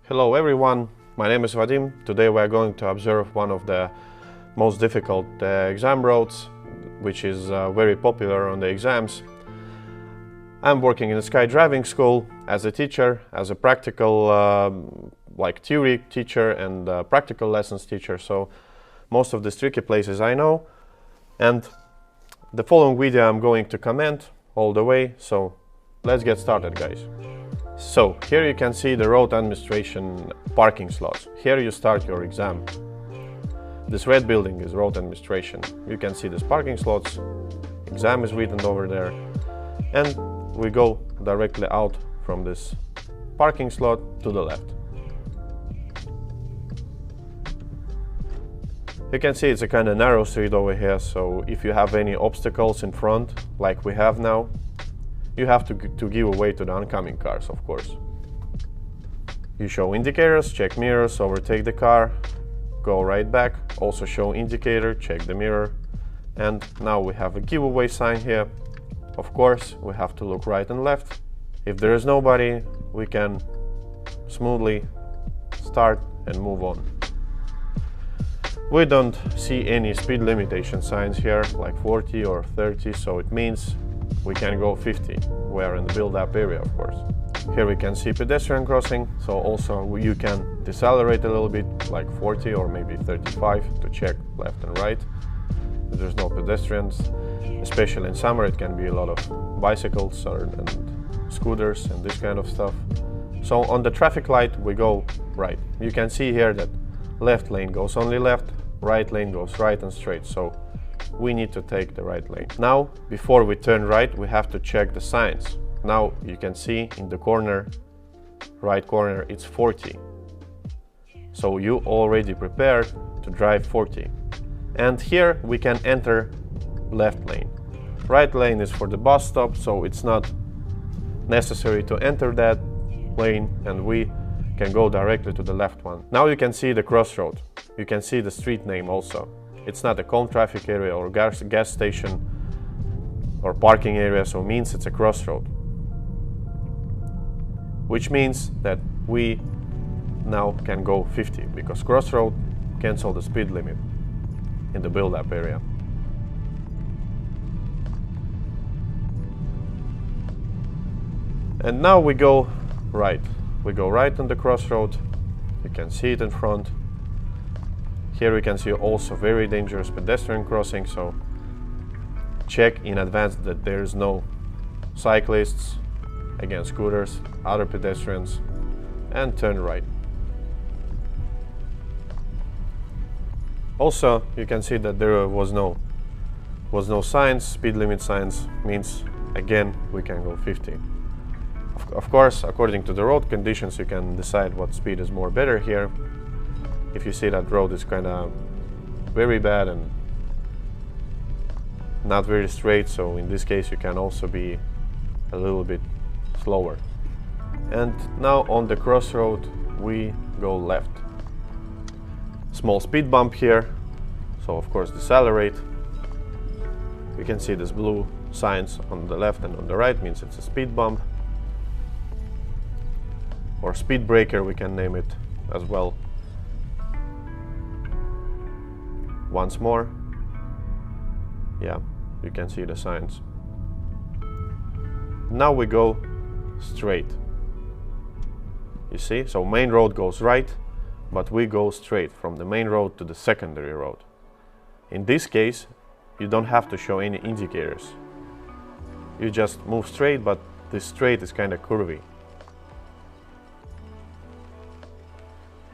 Hello everyone, my name is Vadim. Today we are going to observe one of the most difficult exam roads, which is very popular on the exams. I'm working in a Sky driving school as a teacher, as a practical theory teacher and practical lessons teacher, so most of these tricky places I know. And the following video I'm going to comment all the way, so let's get started, guys. So here you can see the road administration parking slots. Here you start your exam. This red building is road administration. You can see these parking slots. Exam is written over there. And we go directly out from this parking slot to the left. You can see it's a kind of narrow street over here, so if you have any obstacles in front, like we have now, you have to give way to the oncoming cars, of course. You show indicators, check mirrors, overtake the car, go right back, also show indicator, check the mirror. And now we have a giveaway sign here. Of course, we have to look right and left. If there is nobody, we can smoothly start and move on. We don't see any speed limitation signs here, like 40 or 30, so it means we can go 50. We are in the build-up area, of course. Here we can see pedestrian crossing, so also you can decelerate a little bit, like 40 or maybe 35 to check left and right. There's no pedestrians, especially in summer. It can be a lot of bicycles and scooters and this kind of stuff. So on the traffic light we go right. You can see here that left lane goes only left, right lane goes right and straight, so we need to take the right lane. Now, before we turn right, we have to check the signs. Now you can see in the corner, right corner, it's 40. So you already prepared to drive 40. And here we can enter left lane. Right lane is for the bus stop, so it's not necessary to enter that lane, and we can go directly to the left one. Now you can see the crossroad. You can see the street name also. It's not a calm traffic area or gas station or parking area, so it means it's a crossroad. Which means that we now can go 50, because crossroad cancel the speed limit in the build-up area. And now we go right. We go right on the crossroad. You can see it in front. Here we can see also very dangerous pedestrian crossing, so check in advance that there is no cyclists, again scooters, other pedestrians, and turn right. Also, you can see that there was no signs, speed limit signs, means again we can go 50. Of course, according to the road conditions, you can decide what speed is more better here. If you see that road is kind of very bad and not very straight, so in this case you can also be a little bit slower. And now on the crossroad we go left. Small speed bump here, so of course decelerate. You can see this blue signs on the left and on the right, means it's a speed bump. Or speed breaker, we can name it as well. Once more, yeah, you can see the signs. Now we go straight. You see, so main road goes right, but we go straight from the main road to the secondary road. In this case, you don't have to show any indicators. You just move straight, but this straight is kind of curvy.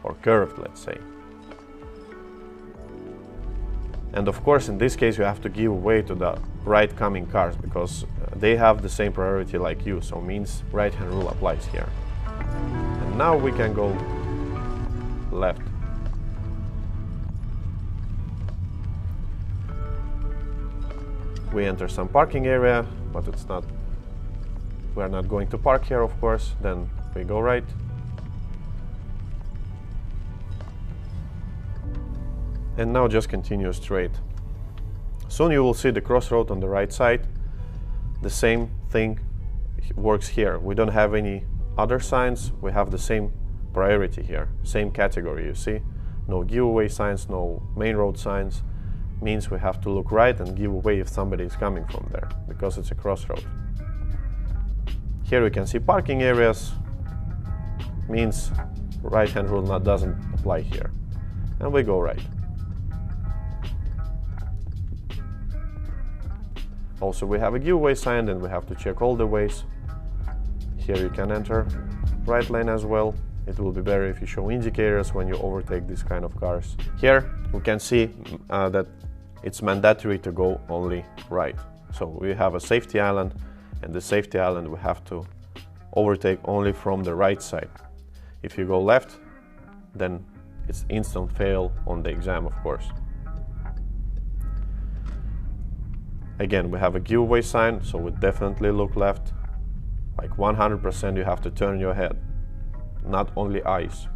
Or curved, let's say. And of course, in this case, you have to give way to the right coming cars, because they have the same priority like you, so means right-hand rule applies here. And now we can go left. We enter some parking area, but we are not going to park here, of course. Then we go right. And now just continue straight. Soon you will see the crossroad on the right side. The same thing works here. We don't have any other signs. We have the same priority here. Same category, you see? No giveaway signs, no main road signs. Means we have to look right and give away if somebody is coming from there, because it's a crossroad. Here we can see parking areas. Means right-hand rule doesn't apply here. And we go right. Also, we have a giveaway sign, and we have to check all the ways. Here you can enter right lane as well. It will be better if you show indicators when you overtake these kind of cars. Here we can see that it's mandatory to go only right. So we have a safety island, and the safety island we have to overtake only from the right side. If you go left, then it's instant fail on the exam, of course. Again, we have a giveaway sign, so we definitely look left. Like 100% you have to turn your head, not only eyes.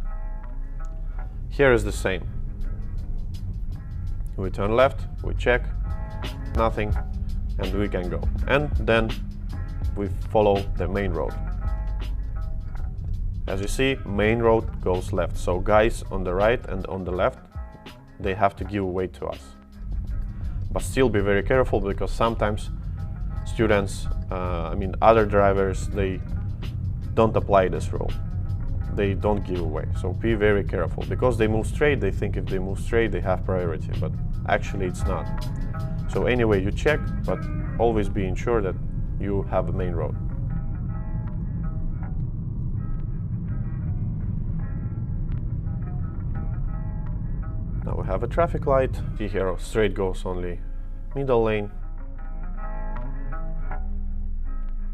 Here is the same. We turn left, we check, nothing, and we can go. And then we follow the main road. As you see, main road goes left. So guys on the right and on the left, they have to give way to us. But still be very careful, because sometimes students, other drivers, they don't apply this rule. They don't give away. So be very careful, because they move straight. They think if they move straight, they have priority, but actually it's not. So anyway, you check, but always be ensured that you have a main road. Now we have a traffic light. See here, straight goes only middle lane.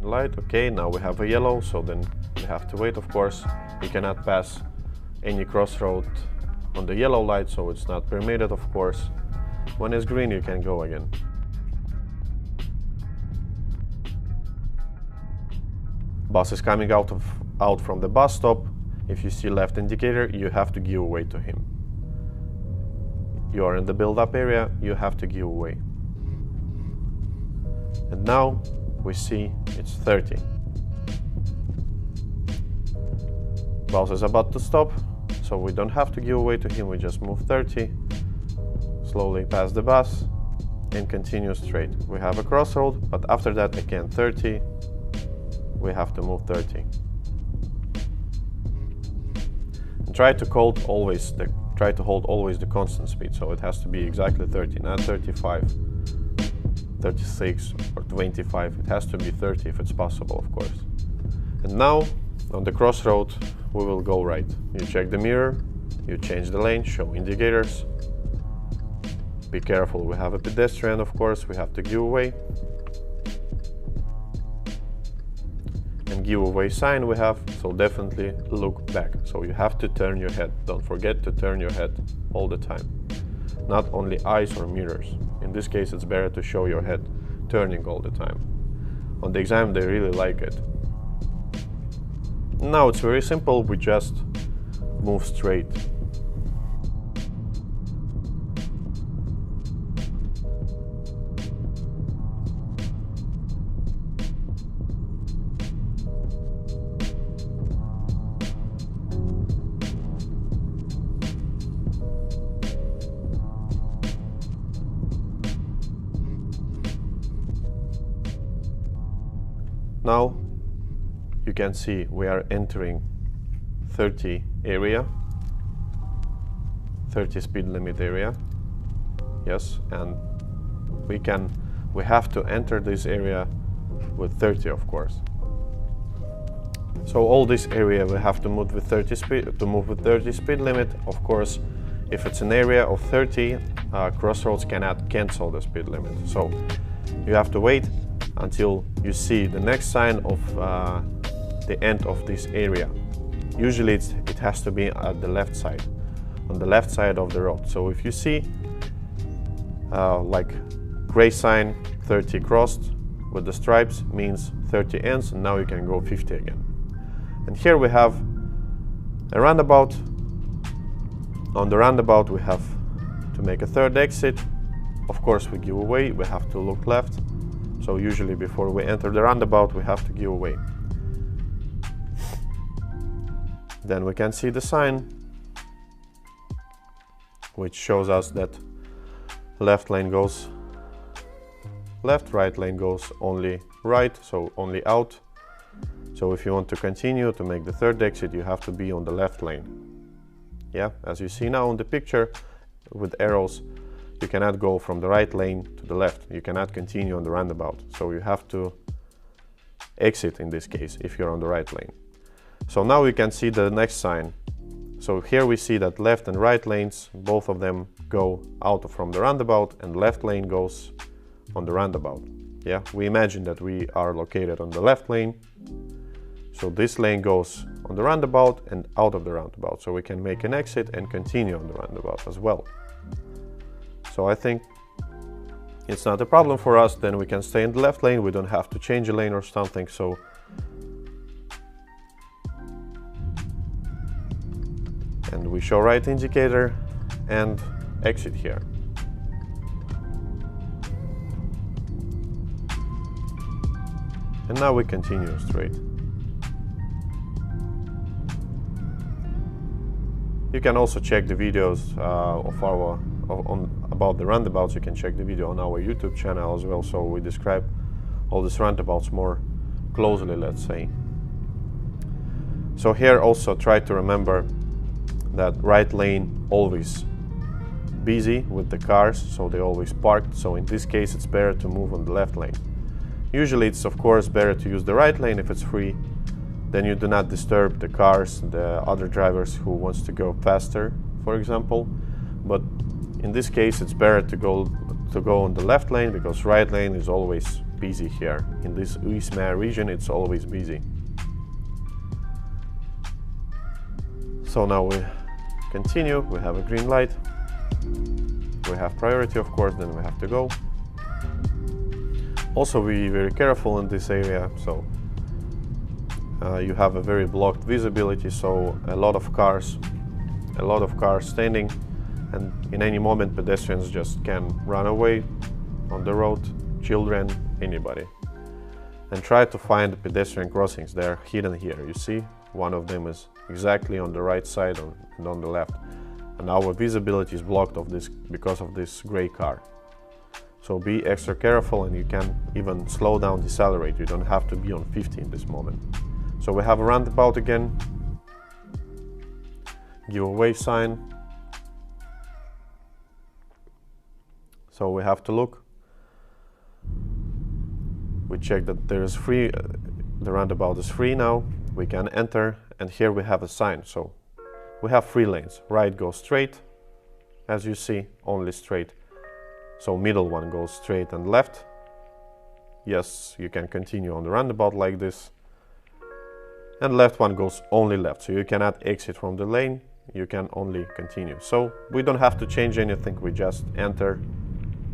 Light, okay, now we have a yellow, so then we have to wait, of course. You cannot pass any crossroad on the yellow light, so it's not permitted, of course. When it's green, you can go again. Bus is coming out from the bus stop. If you see left indicator, you have to give way to him. You are in the build-up area, you have to give way. And now we see it's 30. Bus is about to stop, so we don't have to give way to him, we just move 30, slowly pass the bus, and continue straight. We have a crossroad, but after that again 30, we have to move 30. And try to hold always the constant speed, so it has to be exactly 30, not 35, 36 or 25. It has to be 30 if it's possible, of course. And now on the crossroad we will go right. You check the mirror, you change the lane, show indicators. Be careful, we have a pedestrian, of course, we have to give way. And give away sign we have, so definitely look back. So you have to turn your head. Don't forget to turn your head all the time. Not only eyes or mirrors. In this case, it's better to show your head turning all the time. On the exam, they really like it. Now it's very simple, we just move straight. Now you can see we are entering 30 area, 30 speed limit area. Yes, and we have to enter this area with 30, of course. So all this area we have to move with 30 speed limit. Of course, if it's an area of 30, Crossroads cannot cancel the speed limit. So you have to wait until you see the next sign of the end of this area. Usually it has to be at the left side, on the left side of the road. So if you see like gray sign 30 crossed with the stripes, means 30 ends, and now you can go 50 again. And here we have a roundabout. On the roundabout we have to make a third exit. Of course we give away, we have to look left. So usually before we enter the roundabout we have to give away. Then we can see the sign, which shows us that left lane goes left, right lane goes only right, so only out. So if you want to continue to make the third exit, you have to be on the left lane. Yeah, as you see now in the picture with arrows, you cannot go from the right lane to the left. You cannot continue on the roundabout. So you have to exit in this case if you're on the right lane. So now we can see the next sign. So here we see that left and right lanes, both of them go out from the roundabout, and left lane goes on the roundabout. Yeah, we imagine that we are located on the left lane. So this lane goes on the roundabout and out of the roundabout. So we can make an exit and continue on the roundabout as well. So I think it's not a problem for us. Then we can stay in the left lane. We don't have to change a lane or something. So and we show right indicator and exit here. And now we continue straight. You can also check the videos about the roundabouts. You can check the video on our YouTube channel as well. So we describe all these roundabouts more closely, let's say. So here also try to remember that right lane always busy with the cars, so they always parked. So in this case, it's better to move on the left lane. Usually it's of course better to use the right lane if it's free. Then you do not disturb the cars, the other drivers who wants to go faster, for example. But in this case, it's better to go on the left lane, because right lane is always busy here. In this Uismäe region, it's always busy. So now we continue. We have a green light. We have priority, of course, then we have to go. Also, be very careful in this area. So you have a very blocked visibility, so a lot of cars standing, and in any moment pedestrians just can run away on the road, children, anybody. And try to find the pedestrian crossings. They're hidden here. You see, one of them is exactly on the right side and on the left, and our visibility is blocked of this because of this gray car. So be extra careful, and you can even slow down, decelerate. You don't have to be on 50 in this moment. So we have a roundabout again, give away sign. So we have to look. We check that there is free, the roundabout is free now. We can enter, and here we have a sign. So we have 3 lanes. Right goes straight, as you see, only straight. So middle one goes straight, and left. Yes, you can continue on the roundabout like this. And left one goes only left, so you cannot exit from the lane, you can only continue. So we don't have to change anything, we just enter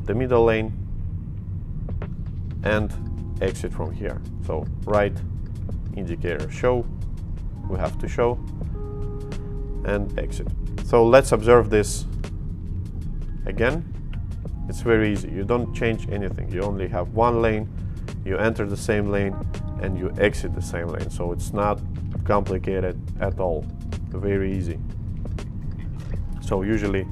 the middle lane and exit from here. So right indicator show, we have to show, and exit. So let's observe this again. It's very easy, you don't change anything, you only have one lane, you enter the same lane, and you exit the same lane. So it's not complicated at all, very easy. So usually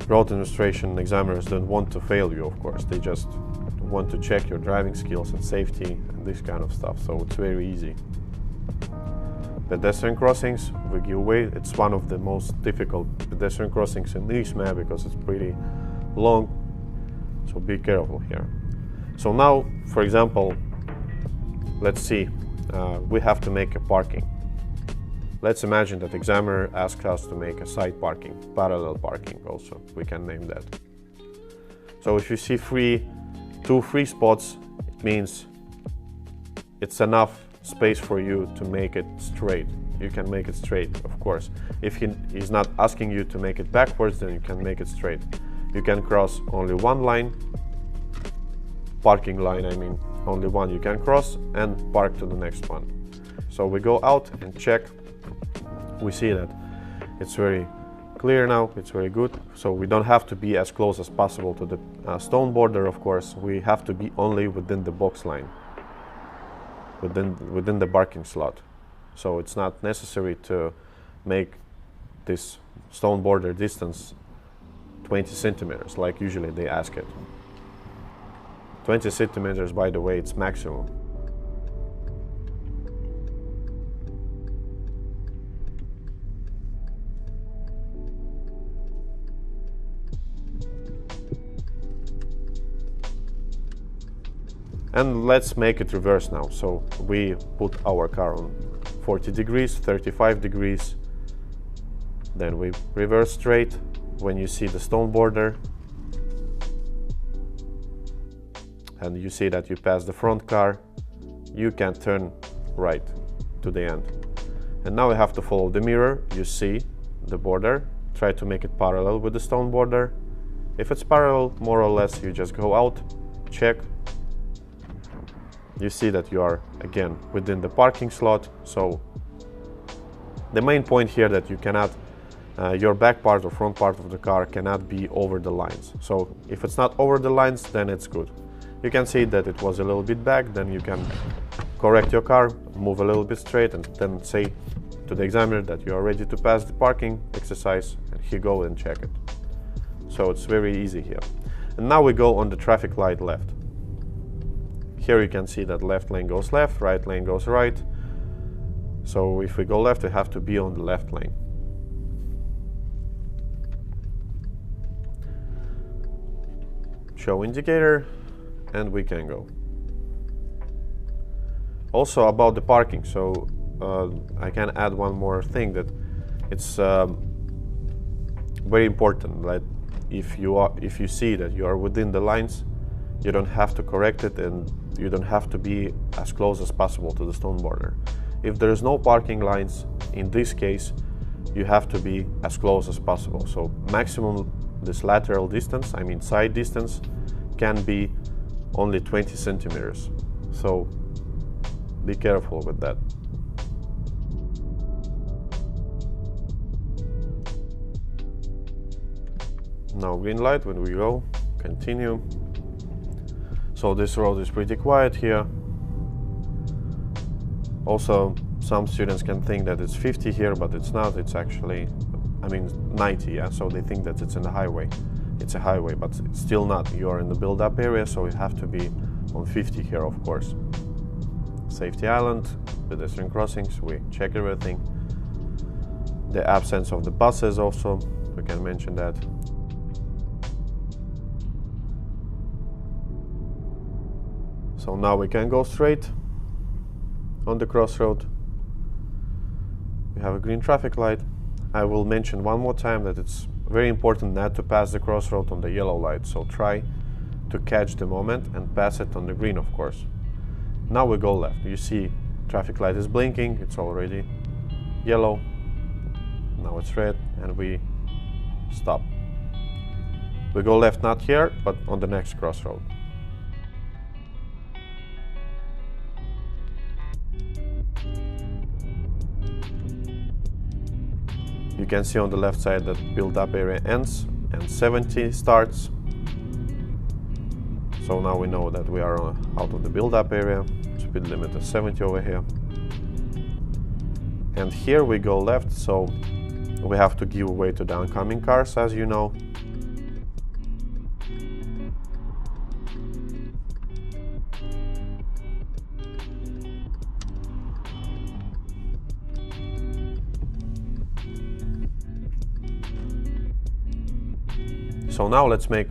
road administration examiners don't want to fail you, of course. They just want to check your driving skills and safety and this kind of stuff. So it's very easy. Pedestrian crossings, we give way. It's one of the most difficult pedestrian crossings in Uismäe because it's pretty long. So be careful here. So now, for example, let's see, we have to make a parking. Let's imagine that examiner asks us to make a side parking, parallel parking also, we can name that. So if you see 2 free spots, it means it's enough space for you to make it straight. You can make it straight, of course. If he's not asking you to make it backwards, then you can make it straight. You can cross only one line, parking line, I mean, only one you can cross, and park to the next one. So we go out and check. We see that it's very clear now, it's very good. So we don't have to be as close as possible to the stone border, of course. We have to be only within the box line, within the parking slot. so it's not necessary to make this stone border distance 20 centimeters like usually they ask it. 20 centimeters, by the way, it's maximum. And let's make it reverse now. So we put our car on 40 degrees, 35 degrees, then we reverse straight. When you see the stone border and you see that you pass the front car, you can turn right to the end. And now we have to follow the mirror. You see the border, try to make it parallel with the stone border. If it's parallel, more or less, you just go out, check. You see that you are again within the parking slot. So the main point here that you cannot, your back part or front part of the car cannot be over the lines. So if it's not over the lines, then it's good. You can see that it was a little bit back, then you can correct your car, move a little bit straight, and then say to the examiner that you are ready to pass the parking exercise, and he go and check it. So it's very easy here. And now we go on the traffic light left. Here you can see that left lane goes left, right lane goes right. So if we go left, we have to be on the left lane. Show indicator, and we can go. Also about the parking, so I can add one more thing, that it's very important that if you see that you are within the lines, you don't have to correct it, and you don't have to be as close as possible to the stone border. If there is no parking lines, in this case, you have to be as close as possible. So maximum this lateral distance, I mean side distance, can be only 20 centimeters. So be careful with that. Now green light when we go, continue. So this road is pretty quiet here. Also, some students can think that it's 50 here, but it's not. It's actually, I mean, 90, yeah? So they think that it's in the highway. It's a highway, but it's still not. You are in the build-up area, so you have to be on 50 here, of course. Safety island, pedestrian crossings, we check everything. The absence of the buses also, we can mention that. So now we can go straight on the crossroad. We have a green traffic light. I will mention one more time that it's very important not to pass the crossroad on the yellow light. So try to catch the moment and pass it on the green, of course. Now we go left. You see traffic light is blinking. It's already yellow. Now it's red and we stop. We go left, not here, but on the next crossroad. You can see on the left side that build-up area ends and 70 starts. So now we know that we are out of the build-up area. Speed limit is 70 over here. And here we go left, so we have to give way to the oncoming cars, as you know. So now let's make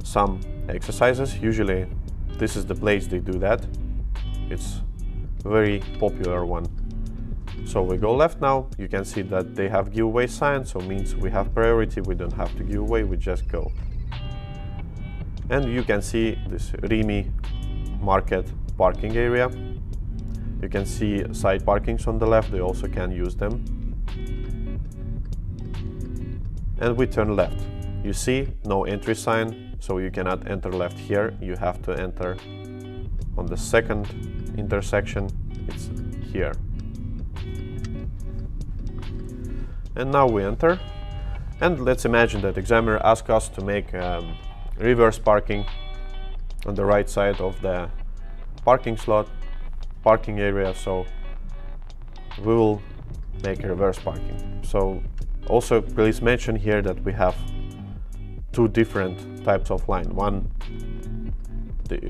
some exercises. Usually this is the place they do that. It's a very popular one. So we go left now. You can see that they have giveaway sign, so means we have priority. We don't have to give away, we just go. And you can see this Rimi market parking area. You can see side parkings on the left, they also can use them. And we turn left. You see no entry sign, so you cannot enter left here. You have to enter on the second intersection. It's here. And now we enter. And let's imagine that examiner asks us to make reverse parking on the right side of the parking slot, parking area. So we will make a reverse parking. So also please mention here that we have two different types of line.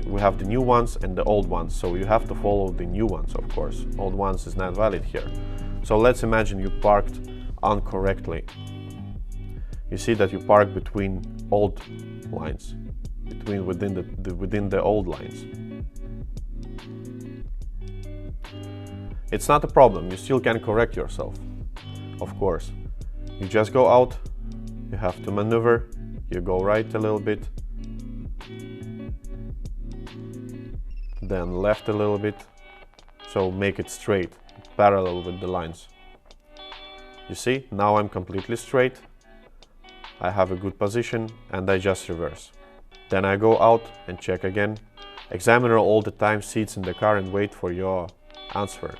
We have the new ones and the old ones, so you have to follow the new ones, of course. Old ones is not valid here. So let's imagine you parked incorrectly. You see that you park between old lines, within the old lines. It's not a problem, you still can correct yourself, of course. You just go out, you have to maneuver, you go right a little bit, then left a little bit, so make it straight, parallel with the lines. You see, now I'm completely straight, I have a good position, and I just reverse. Then I go out and check again. Examiner all the time sits in the car and wait for your answer.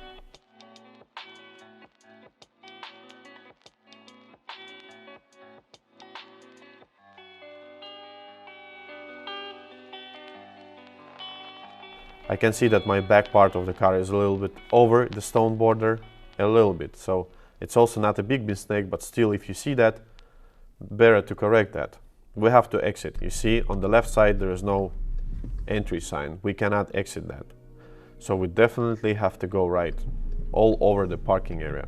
I can see that my back part of the car is a little bit over the stone border, a little bit. So it's also not a big mistake, but still, if you see that, better to correct that. We have to exit. You see, on the left side there is no entry sign. We cannot exit that. So we definitely have to go right, all over the parking area.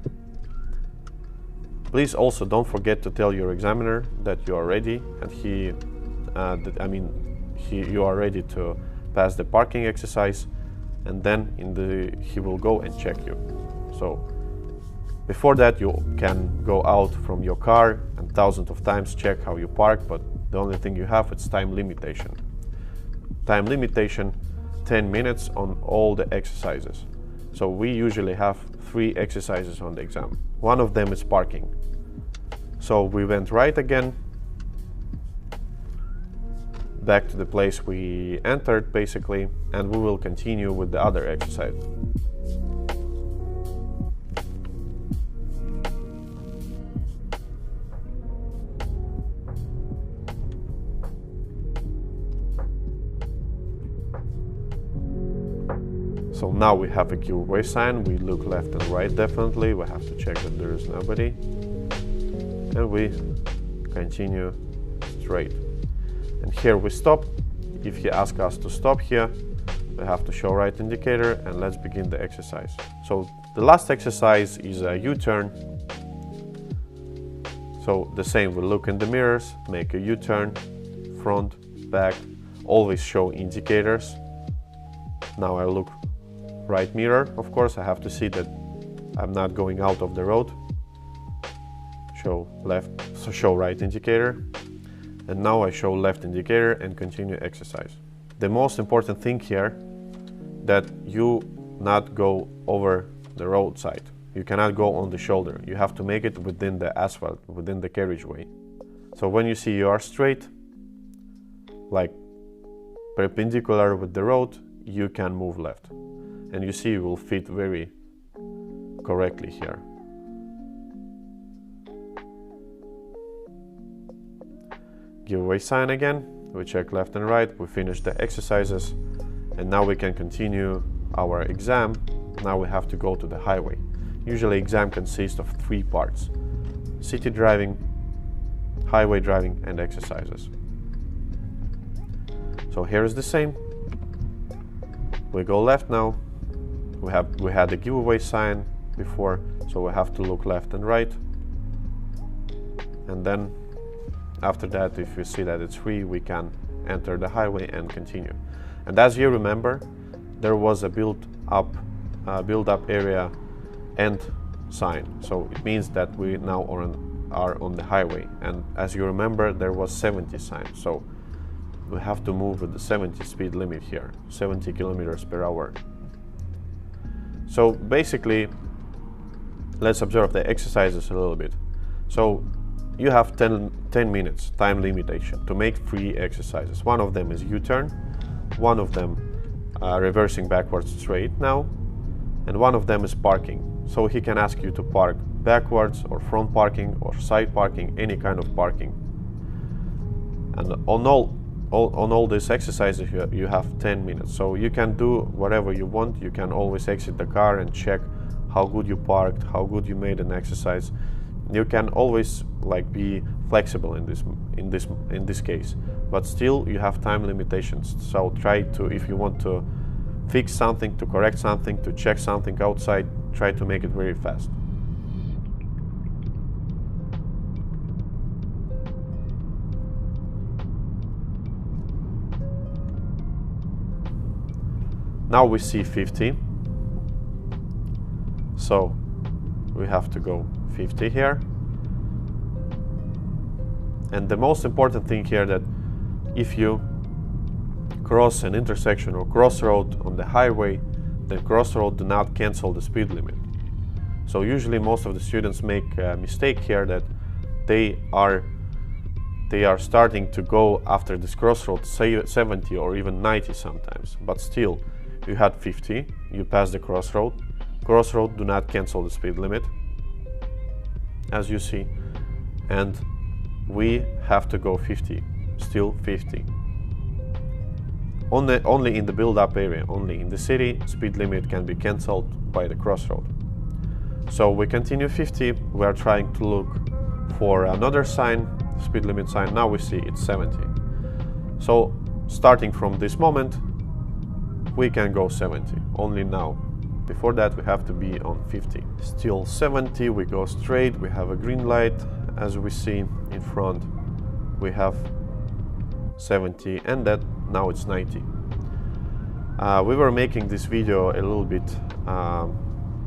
Please also don't forget to tell your examiner that you are ready, and you are ready to pass the parking exercise, and then he will go and check you. So before that, you can go out from your car and thousands of times check how you park, but the only thing you have is time limitation. Time limitation 10 minutes on all the exercises. So we usually have 3 exercises on the exam. One of them is parking. So we went right again, back to the place we entered basically, and we will continue with the other exercise. So now we have a giveaway sign, we look left and right definitely, we have to check that there is nobody, and we continue straight. And here we stop. If he asks us to stop here, we have to show right indicator, and let's begin the exercise. So the last exercise is a U-turn. So the same, we look in the mirrors, make a U-turn, front, back, always show indicators. Now I look right mirror, of course, I have to see that I'm not going out of the road. Show left, so show right indicator. And now I show left indicator and continue exercise. The most important thing here, that you not go over the roadside. You cannot go on the shoulder. You have to make it within the asphalt, within the carriageway. So when you see you are straight, like perpendicular with the road, you can move left. And you see you will fit very correctly here. Giveaway sign again, we check left and right, we finish the exercises, and now we can continue our exam. Now we have to go to the highway. Usually exam consists of 3 parts: city driving, highway driving, and exercises. So here is the same. We go left now. We had the giveaway sign before, so we have to look left and right. And then after that, if you see that it's free, we can enter the highway and continue. And as you remember, there was a build-up area end sign. So it means that we now are on the highway. And as you remember, there was 70 sign. So we have to move with the 70 speed limit here, 70 kilometers per hour. So basically, let's observe the exercises a little bit. So you have 10 minutes time limitation to make 3 exercises. One of them is U-turn, one of them reversing backwards straight now, and one of them is parking. So he can ask you to park backwards or front parking or side parking, any kind of parking. And on all these exercises you have 10 minutes. So you can do whatever you want. You can always exit the car and check how good you parked, how good you made an exercise. You can always like be flexible in this case, but still you have time limitations. So try to, if you want to fix something, to correct something, to check something outside, try to make it very fast. Now we see 50, so we have to go 50 here. And the most important thing here, that if you cross an intersection or crossroad on the highway, then crossroad do not cancel the speed limit. So usually most of the students make a mistake here, that they are starting to go after this crossroad, say 70 or even 90 sometimes, but still you had 50, you pass the crossroad. Crossroad do not cancel the speed limit, as you see, and we have to go 50, still 50. Only in the build-up area, only in the city, speed limit can be cancelled by the crossroad. So we continue 50, we are trying to look for another sign, speed limit sign. Now we see it's 70. So starting from this moment, we can go 70, only now. Before that we have to be on 50. Still 70, we go straight, we have a green light, as we see in front. We have 70 and that, now it's 90. We were making this video a little bit,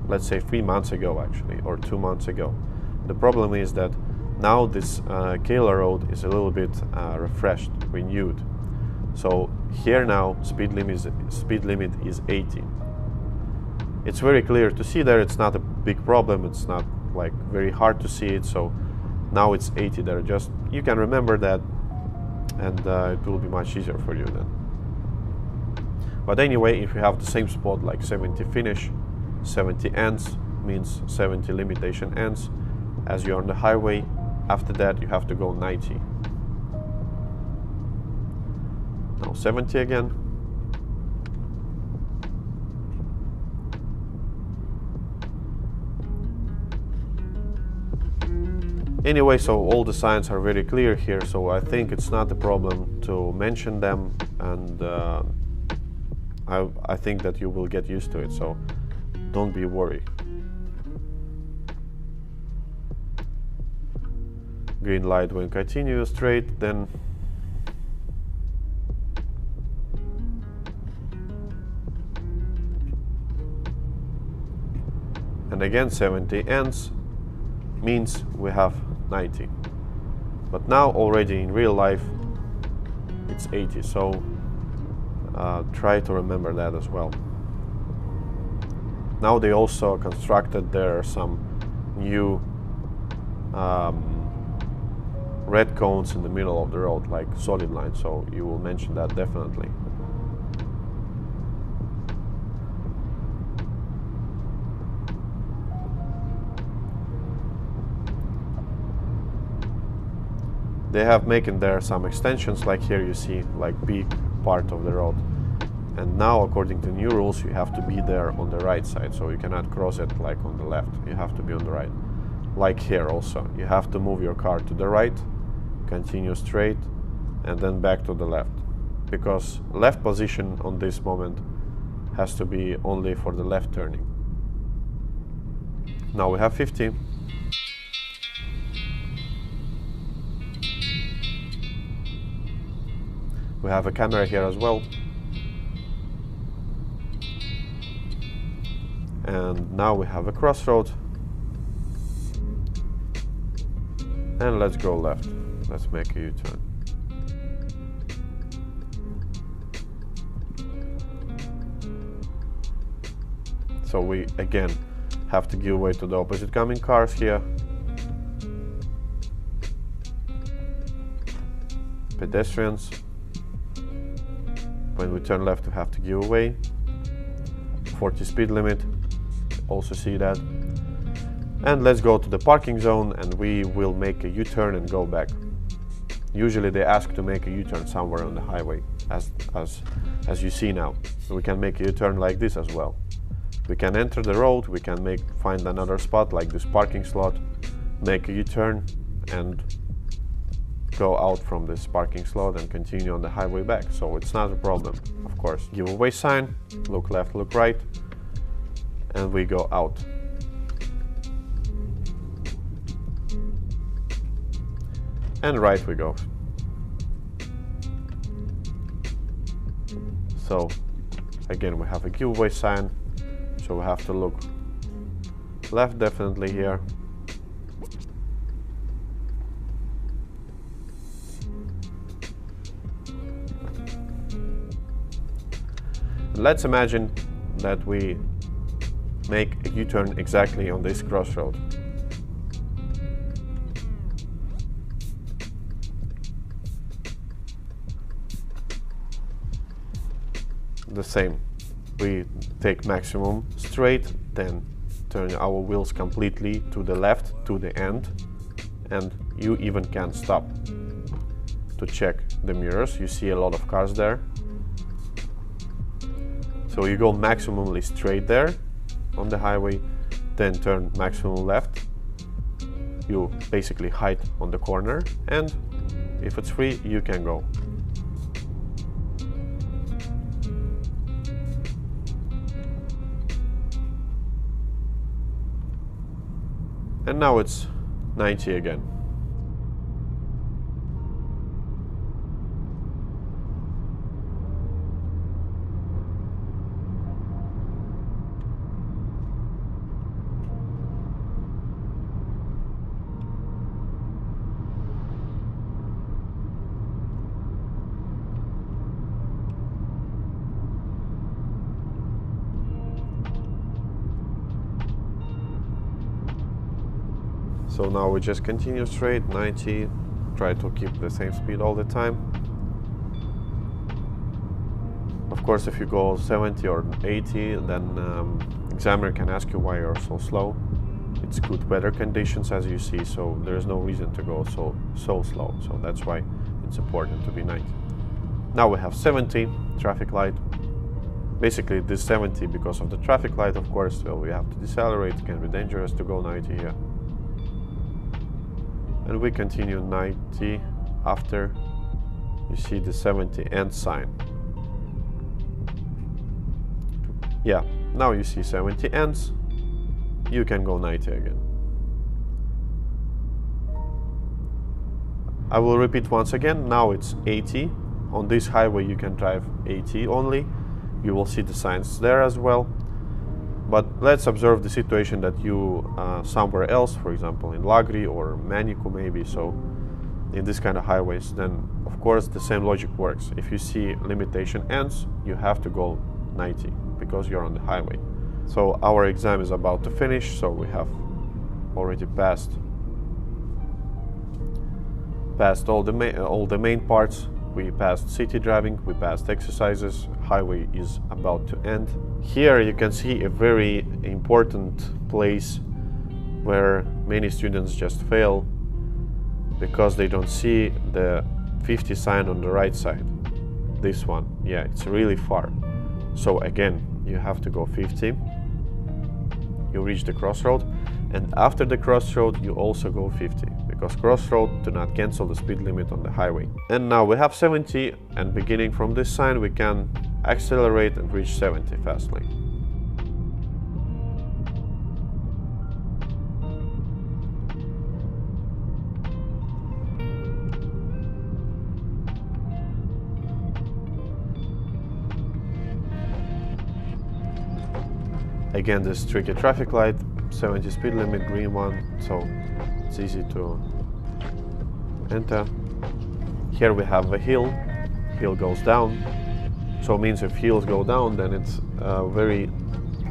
let's say 3 months ago actually, or 2 months ago. The problem is that now this Kayla road is a little bit refreshed, renewed. So here now speed limit is 80. It's very clear to see there, it's not a big problem, it's not like very hard to see it, so now it's 80 there. Just you can remember that, and it will be much easier for you then. But anyway, if you have the same spot like 70 finish, 70 ends, means 70 limitation ends. As you're on the highway, after that you have to go 90. Now 70 again. Anyway, so all the signs are very clear here, so I think it's not a problem to mention them, and I think that you will get used to it, so don't be worried. Green light when continue straight, then and again 70 ends, means we have 90. But now already in real life it's 80, so try to remember that as well. Now they also constructed there some new red cones in the middle of the road, like solid line, so you will mention that definitely. They have making there some extensions, like here you see, like big part of the road. And now, according to new rules, you have to be there on the right side, so you cannot cross it like on the left. You have to be on the right. Like here also, you have to move your car to the right, continue straight, and then back to the left. Because left position on this moment has to be only for the left turning. Now we have 50. We have a camera here as well. And now we have a crossroad. And let's go left. Let's make a U-turn. So we again have to give way to the opposite coming cars here. Pedestrians. When we turn left, we have to give away. 40 speed limit, also see that. And let's go to the parking zone, and we will make a U-turn and go back. Usually they ask to make a U-turn somewhere on the highway, as you see now. So we can make a U-turn like this as well. We can enter the road, we can find another spot like this parking slot, make a U-turn and go out from this parking slot and continue on the highway back. So it's not a problem, of course. Giveaway sign, look left, look right, and we go out. And right we go. So again, we have a giveaway sign, so we have to look left definitely here. Let's imagine that we make a U-turn exactly on this crossroad. The same, we take maximum straight, then turn our wheels completely to the left, to the end, and you even can stop to check the mirrors. You see a lot of cars there. So you go maximally straight there on the highway, then turn maximum left. You basically hide on the corner, and if it's free, you can go. And now it's 90 again. So now we just continue straight, 90, try to keep the same speed all the time. Of course, if you go 70 or 80, then examiner can ask you why you're so slow. It's good weather conditions, as you see, so there's no reason to go so slow. So that's why it's important to be 90. Now we have 70, traffic light. Basically this 70 because of the traffic light, of course, so we have to decelerate. It can be dangerous to go 90 here. And we continue 90 after you see the 70 end sign. Yeah, now you see 70 ends, you can go 90 again. I will repeat once again, now it's 80. On this highway you can drive 80 only. You will see the signs there as well. But let's observe the situation that you somewhere else, for example in Lagri or Manicu maybe, so in this kind of highways, then of course the same logic works. If you see limitation ends, you have to go 90 because you're on the highway. So our exam is about to finish, so we have already passed all the main parts. We passed city driving, we passed exercises, highway is about to end. Here you can see a very important place where many students just fail because they don't see the 50 sign on the right side. This one, yeah, it's really far. So again, you have to go 50. You reach the crossroad, and after the crossroad you also go 50 because crossroad do not cancel the speed limit on the highway. And now we have 70, and beginning from this sign we can accelerate and reach 70 fastly. Again, this tricky traffic light, 70 speed limit, green one, so it's easy to enter. Here we have a hill goes down, so it means if hills go down, then it's very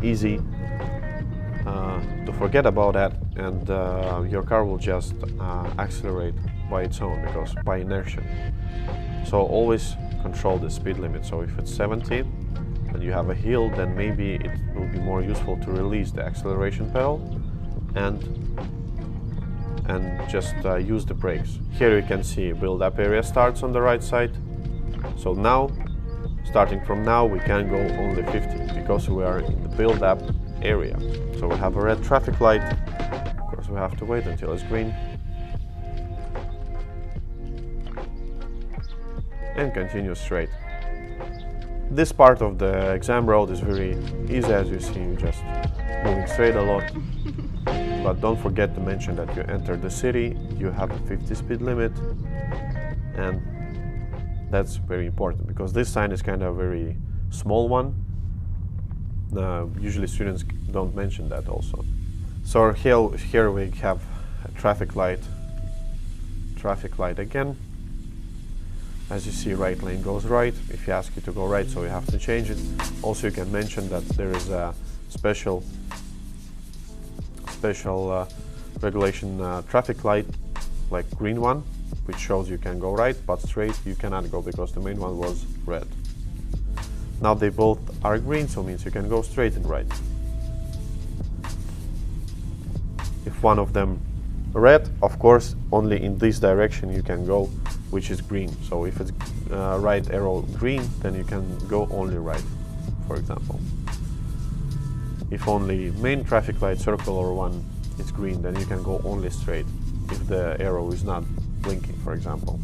easy to forget about that, and your car will just accelerate by its own, because by inertia. So always control the speed limit. So if it's 70 and you have a hill, then maybe it will be more useful to release the acceleration pedal and just use the brakes. Here you can see build-up area starts on the right side. So now, starting from now, we can go only 50 because we are in the build-up area. So we have a red traffic light. Of course, we have to wait until it's green. And continue straight. This part of the exam road is very easy, as you see, just moving straight a lot. But don't forget to mention that you enter the city, you have a 50 speed limit, and that's very important because this sign is kind of a very small one. Usually students don't mention that also. So here we have a traffic light again. As you see, right lane goes right. If you ask you to go right, so you have to change it. Also, you can mention that there is a special regulation traffic light, like green one, which shows you can go right, but straight you cannot go because the main one was red. Now they both are green, so it means you can go straight and right. If one of them red, of course, only in this direction you can go, which is green. So if it's right arrow green, then you can go only right, for example. If only main traffic light circle or one is green, then you can go only straight if the arrow is not blinking, for example.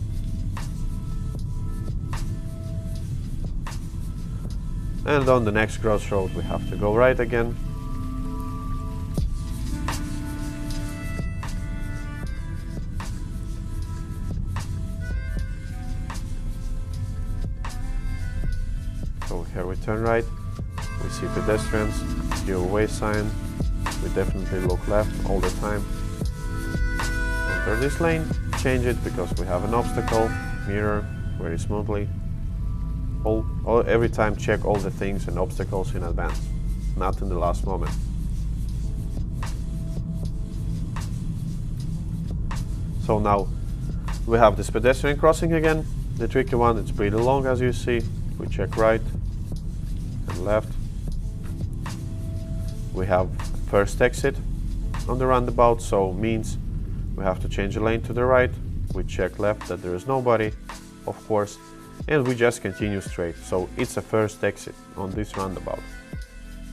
And on the next crossroad we have to go right again. So here we turn right, we see pedestrians, give away sign, we definitely look left all the time. Enter this lane, change it because we have an obstacle, mirror, very smoothly. Every time check all the things and obstacles in advance, not in the last moment. So now we have this pedestrian crossing again, the tricky one. It's pretty long, as you see. We check right and left. We have first exit on the roundabout, so means we have to change the lane to the right. We check left that there is nobody, of course, and we just continue straight. So it's a first exit on this roundabout.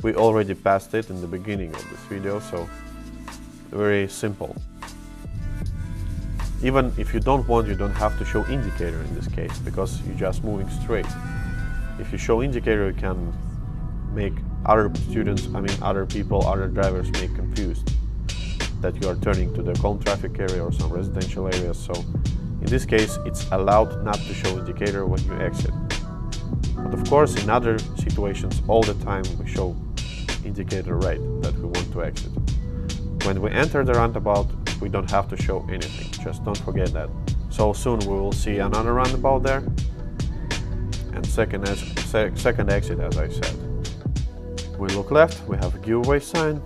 We already passed it in the beginning of this video, so very simple. Even if you don't want, you don't have to show indicator in this case, because you're just moving straight. If you show indicator, you can make other students, other people, other drivers make confused that you are turning to the calm traffic area or some residential areas. So in this case, it's allowed not to show indicator when you exit. But of course, in other situations, all the time we show indicator right that we want to exit. When we enter the roundabout, we don't have to show anything, just don't forget that. So soon we will see another roundabout there, and second exit, as I said. We look left, we have a giveaway sign,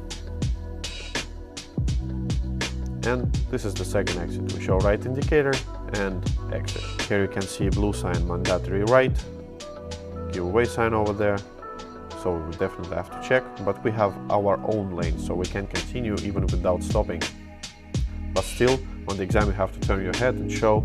and this is the second exit. We show right indicator and exit. Here you can see blue sign, mandatory right, giveaway sign over there. So we definitely have to check, but we have our own lane, so we can continue even without stopping. But still, on the exam you have to turn your head and show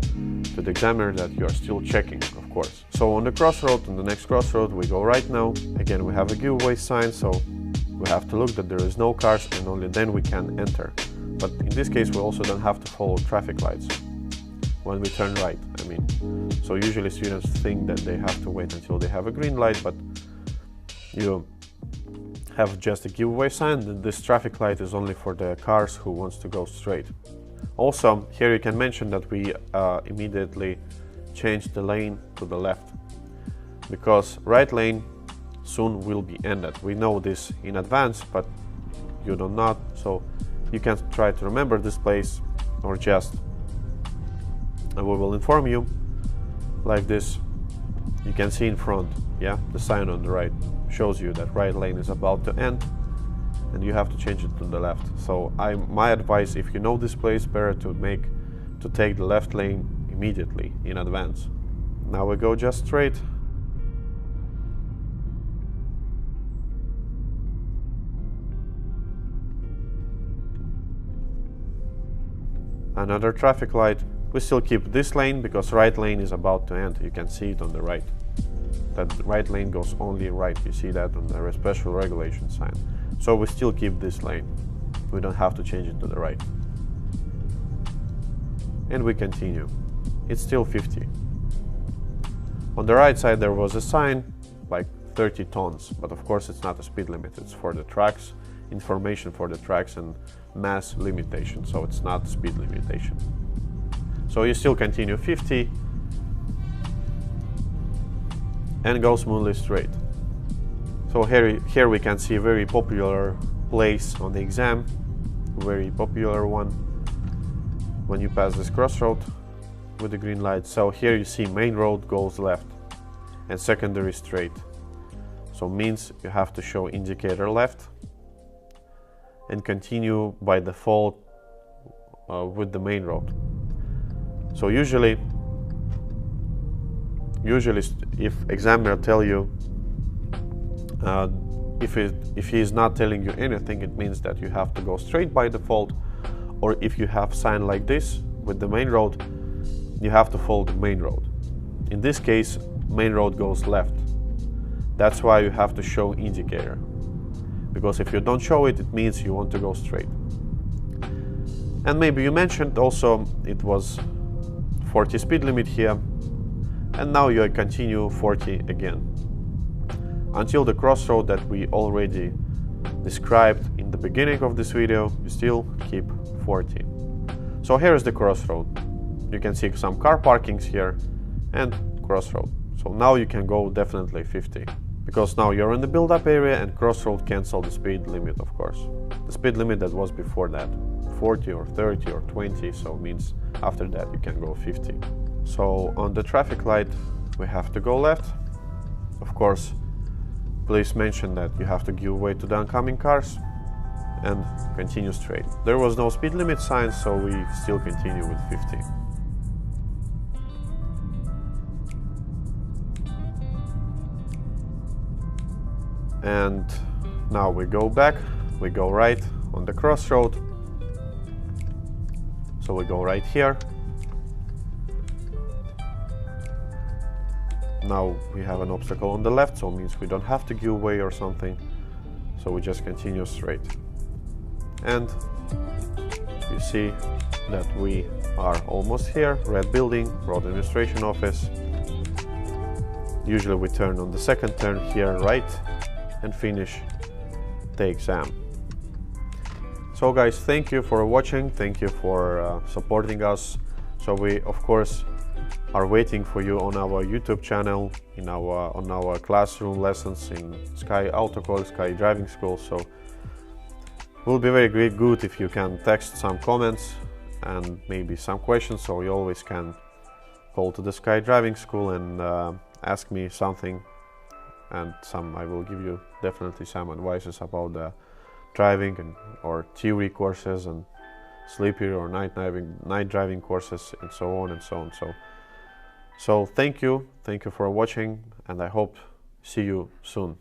to the examiner that you are still checking, of course. So on the crossroad, on the next crossroad, we go right now. Again, we have a giveaway sign, so we have to look that there is no cars, and only then we can enter. But in this case, we also don't have to follow traffic lights when we turn right, So usually students think that they have to wait until they have a green light, but you have just a giveaway sign, and this traffic light is only for the cars who wants to go straight. Also, here you can mention that we immediately change the lane to the left, because right lane soon will be ended. We know this in advance, but you do not, so you can try to remember this place, or just we will inform you like this. You can see in front, the sign on the right shows you that right lane is about to end, and you have to change it to the left. So my advice, if you know this place, better to take the left lane immediately in advance. Now we go just straight. Another traffic light. We still keep this lane because right lane is about to end. You can see it on the right. That right lane goes only right. You see that on the special regulation sign. So we still keep this lane. We don't have to change it to the right. And we continue. It's still 50. On the right side there was a sign like 30 tons, but of course it's not a speed limit, it's for the tracks, information for the tracks and mass limitation, so it's not speed limitation. So you still continue 50 and go smoothly straight. So here we can see a very popular place on the exam, very popular one when you pass this crossroad with the green light. So here you see main road goes left and secondary straight. So means you have to show indicator left and continue by default with the main road. So usually if examiner tell you if he is not telling you anything, it means that you have to go straight by default, or if you have sign like this with the main road, you have to follow the main road. In this case, main road goes left. That's why you have to show indicator, because if you don't show it, it means you want to go straight. And maybe you mentioned also it was 40 speed limit here, and now you continue 40 again until the crossroad that we already described in the beginning of this video. You still keep 40. So here is the crossroad. You can see some car parkings here and crossroad. So now you can go definitely 50, because now you're in the build-up area and crossroad cancel the speed limit, of course. The speed limit that was before that, 40 or 30 or 20, so it means after that you can go 50. So on the traffic light we have to go left. Of course, please mention that you have to give way to the oncoming cars and continue straight. There was no speed limit sign, so we still continue with 50. And now we go back, we go right on the crossroad. So we go right here. Now we have an obstacle on the left, so it means we don't have to give way or something. So we just continue straight. And you see that we are almost here, red building, road administration office. Usually we turn on the second turn here, right, and finish the exam. So guys, thank you for watching, thank you for supporting us. So we of course are waiting for you on our YouTube channel, on our classroom lessons in Sky Autocall, Sky Driving School. So it will be very good if you can text some comments and maybe some questions, so you always can call to the Sky Driving School and ask me something, and I will give you definitely some advices about the driving or theory courses and sleepy or night driving courses and so on and so on. So thank you for watching, and I hope see you soon.